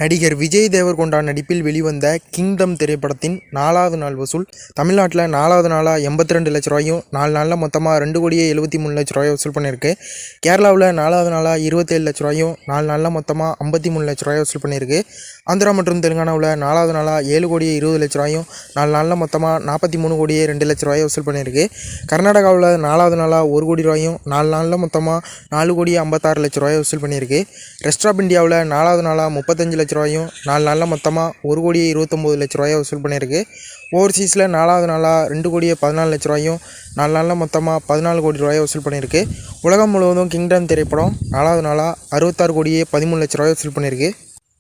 நடிகர் விஜய் தேவர்கொண்டா நடிப்பில் வெளிவந்த கிங்டம் திரைப்படத்தின் 4வது நாள் வசூல் தமிழ்நாட்டில் 4வது நாளாக 82 லட்ச ரூபாயும் 4 நாளில் மொத்தமாக 2,73 லட்ச ரூபாய் வசூல் பண்ணியிருக்கு. கேரளாவில் 4வது நாளாக 27 லட்ச ரூபாயும் 4 நாளில் மொத்தமாக 53 லட்ச ரூபாய் வசூல் பண்ணியிருக்கு. ஆந்திரா மற்றும் தெலுங்கானாவில் 4வது நாளாக 7,20 லட்ச ரூபாயும் 4 நாளில் மொத்தமாக 43,02 லட்ச ரூபாய் வசூல் பண்ணியிருக்கு. கர்நாடகாவில் 4வது நாளாக 1 கோடி ரூபாயும் 4 நாளில் மொத்தமாக 4,56 லட்ச ரூபாய் வசூல் பண்ணியிருக்கு. ரெஸ்ட் ஆஃப் இந்தியாவில் 4வது நாளாக 35 லட்ச ரூபாயும் 4 நாளில் மொத்தமாக 1,29 லட்ச ரூபாயை வசூல் பண்ணியிருக்கு. ஓவர்சீஸில் 4வது நாளாக 2,14 லட்ச ரூபாயும் 4 நாளில் மொத்தமாக 14 கோடி ரூபாயை வசூல் பண்ணியிருக்கு. உலகம் முழுவதும் கிங்டம் திரைப்படம் 4வது நாளாக 66,13 லட்ச ரூபாய் வசூல் பண்ணியிருக்கு.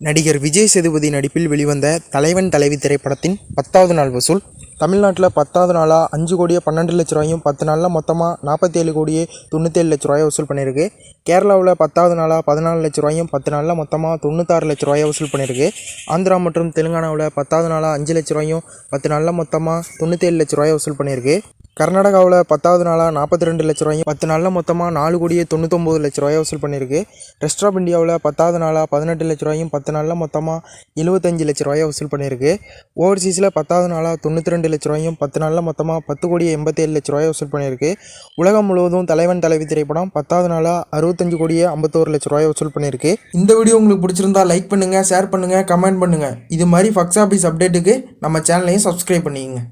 நடிகர் விஜய் சேதுபதி நடிப்பில் வெளிவந்த தலைவன் தலைவி திரைப்படத்தின் 10வது நாள் வசூல் தமிழ்நாட்டில் 10வது நாளாக 5,12 லட்ச ரூபாயும் 10 நாளில் மொத்தமாக 47,97 லட்ச ரூபாயை வசூல் பண்ணியிருக்கு. கேரளாவில் 10வது நாளாக 14 லட்ச ரூபாயும் 10 நாளில் மொத்தமாக 96 லட்ச ரூபாயை வசூல் பண்ணியிருக்கு. ஆந்திரா மற்றும் தெலுங்கானாவில் 10வது நாளாக 5 லட்ச ரூபாயும் 10 நாளில் மொத்தமாக 97 லட்ச ரூபாயை வசூல் பண்ணியிருக்கு. கர்நாடகாவில் 10வது நாளாக 42 லட்ச ரூபாயும் 10 நாளில் மொத்தமாக 4,99 லட்ச ரூபாயை வசூல் பண்ணியிருக்கு. ரெஸ்ட் ஆஃப் இந்தியாவில் 10வது நாளாக 18 லட்ச ரூபாயும் 10 நாளில் மொத்தமாக 75 லட்ச ரூபாயை வசூல் பண்ணியிருக்கு. ஓவர்சீஸில் 10வது நாளாக 92 லட்ச ரூபாயும் 10 நாளில் மொத்தமாக 10,87 லட்ச ரூபாயை வசூல் பண்ணியிருக்கு. உலகம் முழுவதும் தலைவன் தலைவி திரைப்படம் 10வது நாளாக 65,51 லட்ச ரூபாயை வசூல் பண்ணியிருக்கு. இந்த வீடியோ உங்களுக்கு பிடிச்சிருந்தா லைக் பண்ணுங்கள், ஷேர் பண்ணுங்கள், கமெண்ட் பண்ணுங்கள். இது மாதிரி ஃபக்ஸ் ஆஃபீஸ் அப்டேட்டுக்கு நம்ம சேனலையும் சப்ஸ்கிரைப் பண்ணிக்கங்க.